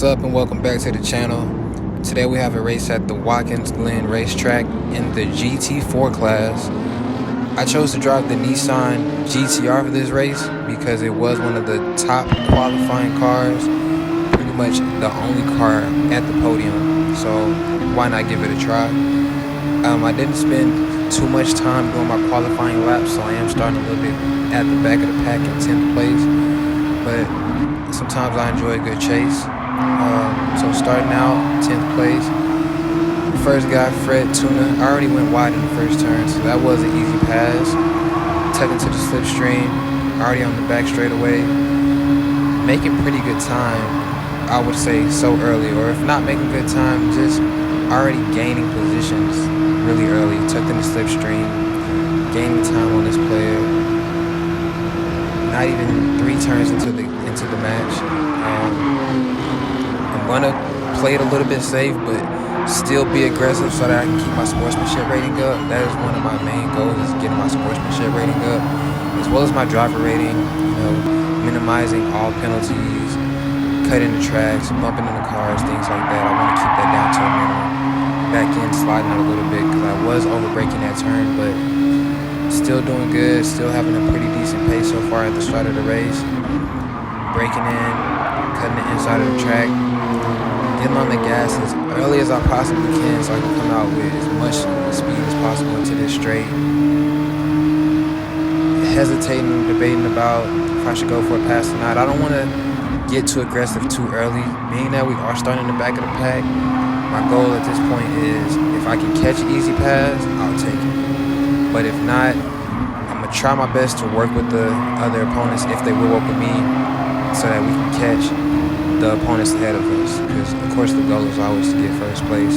up and welcome back to the channel. Today we have a race at the Watkins Glen racetrack in the GT4 class. I chose to drive the Nissan GTR for this race because it was one of the top qualifying cars, pretty much the only car at the podium, so why not give it a try. I didn't spend too much time doing my qualifying laps, so I am starting a little bit at the back of the pack in 10th place, but sometimes I enjoy a good chase. So starting out 10th place, the first guy, Fred Tuna, I already went wide in the first turn, so that was an easy pass. Tuck into the slipstream, already on the back straightaway, making pretty good time, I would say, so early, or if not making good time, just already gaining positions really early. Tucked in the slipstream, gaining time on this player. Not even 3 turns into the match. I'm gonna play it a little bit safe, but still be aggressive so that I can keep my sportsmanship rating up. That is one of my main goals, is getting my sportsmanship rating up, as well as my driver rating. You know, minimizing all penalties, cutting the tracks, bumping into cars, things like that. I want to keep that down to a minimum. Back in, sliding out a little bit because I was over braking that turn, but still doing good, still having a pretty decent pace so far at the start of the race. Braking in, cutting the inside of the track, getting on the gas as early as I possibly can so I can come out with as much speed as possible into this straight. Hesitating, debating about if I should go for a pass or not. I don't want to get too aggressive too early. Being that we are starting in the back of the pack, my goal at this point is if I can catch an easy pass, I'll take it. But if not, I'm going to try my best to work with the other opponents if they will work with me, so that we can catch the opponents ahead of us, because of course the goal is always to get first place.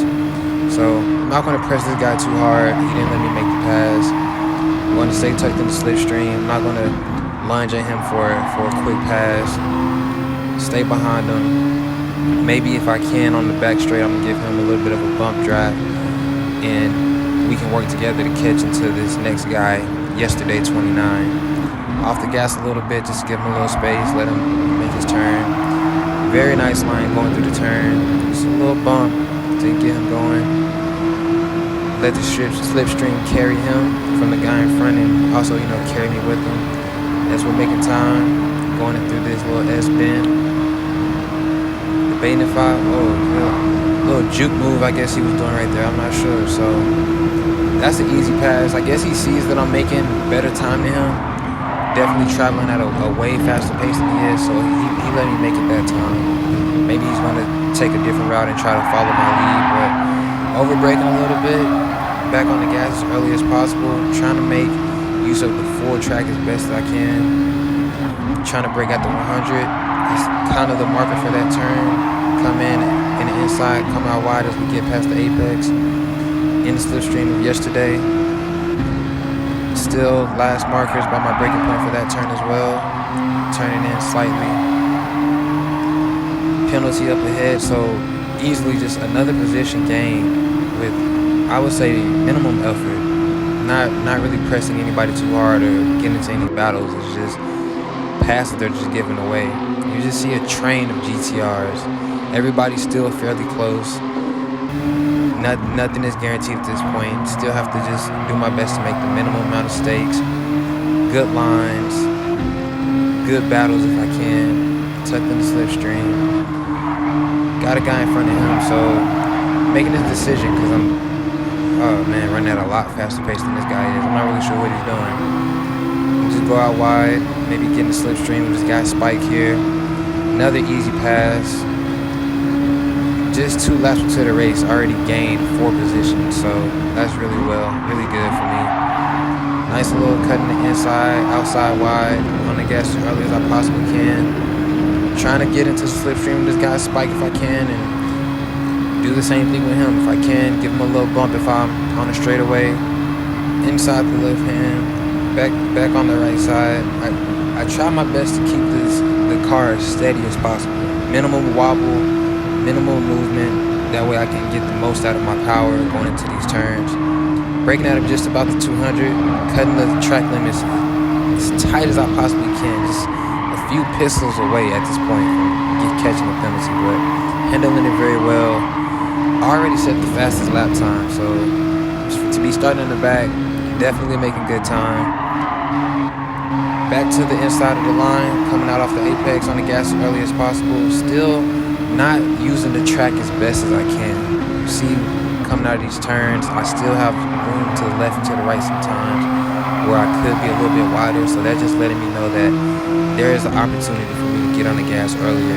So I'm not going to press this guy too hard. He didn't let me make the pass. I'm going to stay tucked in the slipstream. I'm not going to lunge at him for a quick pass. Stay behind him. Maybe if I can on the back straight, I'm going to give him a little bit of a bump drive, and we can work together to catch into this next guy, yesterday 29. Off the gas a little bit, just give him a little space, let him make his turn. Very nice line going through the turn. Just a little bump to get him going. Let the slipstream carry him from the guy in front, and also, you know, carry me with him as we're making time, going through this little S-bend. Debating if little juke move I guess he was doing right there, I'm not sure. So that's an easy pass. I guess he sees that I'm making better time than him. Definitely traveling at a way faster pace than he is, so he let me make it that time. Maybe he's going to take a different route and try to follow my lead, but over braking a little bit, back on the gas as early as possible, trying to make use of the full track as best as I can. Trying to break out the 100. It's kind of the marker for that turn. Come in the inside, come out wide as we get past the apex. In the slipstream of yesterday. Still last markers by my braking point for that turn as well. Turning in slightly. Penalty up ahead, so easily just another position gain with, I would say, minimum effort. Not really pressing anybody too hard or getting into any battles. It's just passes they're just giving away. You just see a train of GTRs. Everybody's still fairly close. Nothing is guaranteed at this point. Still have to just do my best to make the minimum amount of stakes. Good lines. Good battles if I can. Tucked in the slipstream. Got a guy in front of him, so making this decision because I'm, oh man, running at a lot faster pace than this guy is. I'm not really sure what he's doing. Just go out wide, maybe get in the slipstream with this guy Spike here. Another easy pass. Just 2 laps into the race, already gained 4 positions, so that's really good for me. Nice little cut in the inside, outside wide, on the gas as early as I possibly can. Trying to get into the slipstream with this guy Spike if I can, and do the same thing with him if I can. Give him a little bump if I'm on a straightaway. Inside the left hand, back on the right side. I try my best to keep the car as steady as possible. Minimum wobble, minimal movement. That way I can get the most out of my power going into these turns. Braking out of just about the 200, cutting the track limits as tight as I possibly can. Just a few pistols away at this point catching the penalty, but handling it very well. I already set the fastest lap time, so to be starting in the back, definitely making good time. Back to the inside of the line, coming out off the apex on the gas as early as possible. Still not using the track as best as I can. You see, coming out of these turns, I still have room to the left and to the right sometimes where I could be a little bit wider, so that's just letting me know that there is an opportunity for me to get on the gas earlier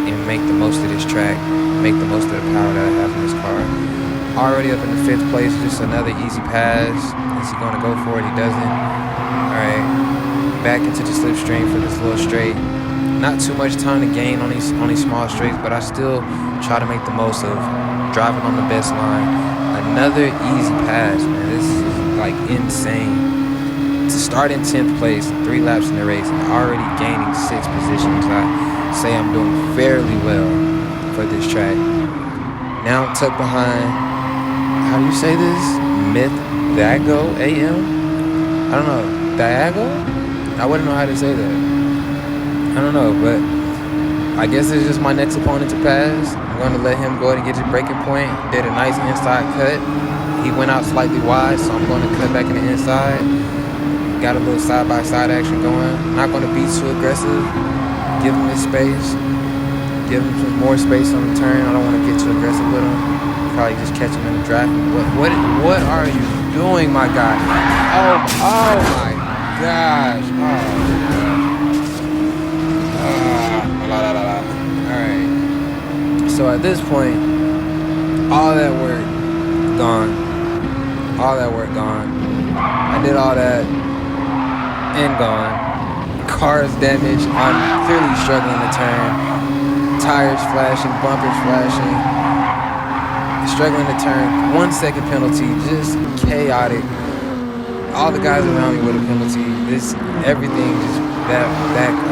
and make the most of this track, make the most of the power that I have in this car. Already up in the 5th place, just another easy pass. Is he gonna go for it? He doesn't. All right, back into the slipstream for this little straight. Not too much time to gain on these small straights, but I still try to make the most of driving on the best line. Another easy pass, man. This is like insane. To start in 10th place, 3 laps in the race, and already gaining 6 positions. I say I'm doing fairly well for this track. Now I'm tucked behind, how do you say this? Mythago AM? I don't know, Diago? I wouldn't know how to say that. I don't know, but I guess it's just my next opponent to pass. I'm going to let him go ahead and get his braking point. Did a nice inside cut. He went out slightly wide, so I'm going to cut back in the inside. Got a little side-by-side action going. Not going to be too aggressive. Give him his space. Give him some more space on the turn. I don't want to get too aggressive with him. Probably just catch him in the draft. What are you doing, my guy? Oh my gosh. Alright. So at this point, all that work gone. All that work gone. I did all that and gone. Car's damaged. I'm clearly struggling to turn. Tires flashing, bumpers flashing. Struggling to turn. 1 second penalty, just chaotic. All the guys around me with a penalty. Everything just that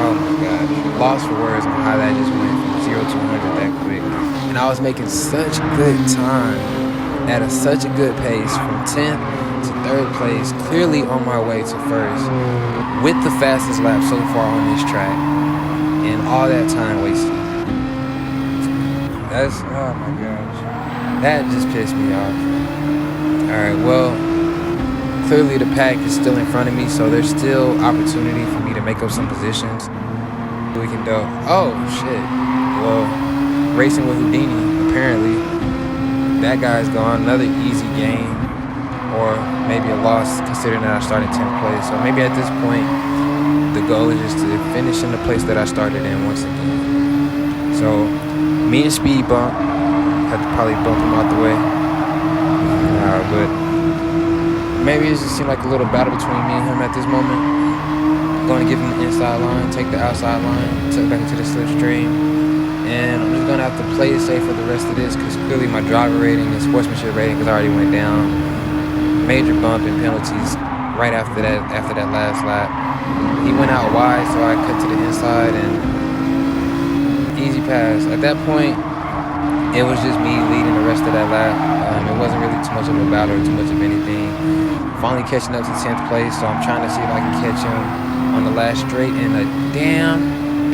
oh my gosh. Lost for words on how that just went from 0 to 100 that quick. And I was making such good time at such a good pace from 10th to 3rd place, clearly on my way to 1st, with the fastest lap so far on this track, and all that time wasted. That's, oh my gosh, that just pissed me off. Alright, well, clearly the pack is still in front of me, so there's still opportunity for me to make up some positions. We can do, oh shit, well, racing with Houdini, apparently. That guy's gone. Another easy game, or maybe a loss considering that I started 10th place. So maybe at this point, the goal is just to finish in the place that I started in once again. So me and Speed bump. Had to probably bump him out the way. But maybe it just seemed like a little battle between me and him at this moment. I'm going to give him the inside line, take the outside line, tuck back into the slipstream. And I'm just going to have to play it safe for the rest of this because clearly my driver rating and sportsmanship rating has already went down. Major bump and penalties right after that last lap. He went out wide, so I cut to the inside and easy pass. At that point, it was just me leading the rest of that lap. It wasn't really too much of a battle or too much of anything. Finally catching up to 10th place, so I'm trying to see if I can catch him on the last straight, and a damn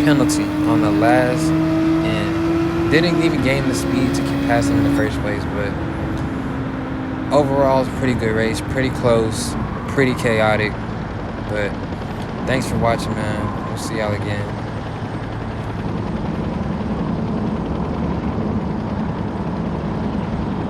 penalty on the last. Didn't even gain the speed to keep passing in the first place, but overall, it's a pretty good race, pretty close, pretty chaotic. But thanks for watching, man. We'll see y'all again.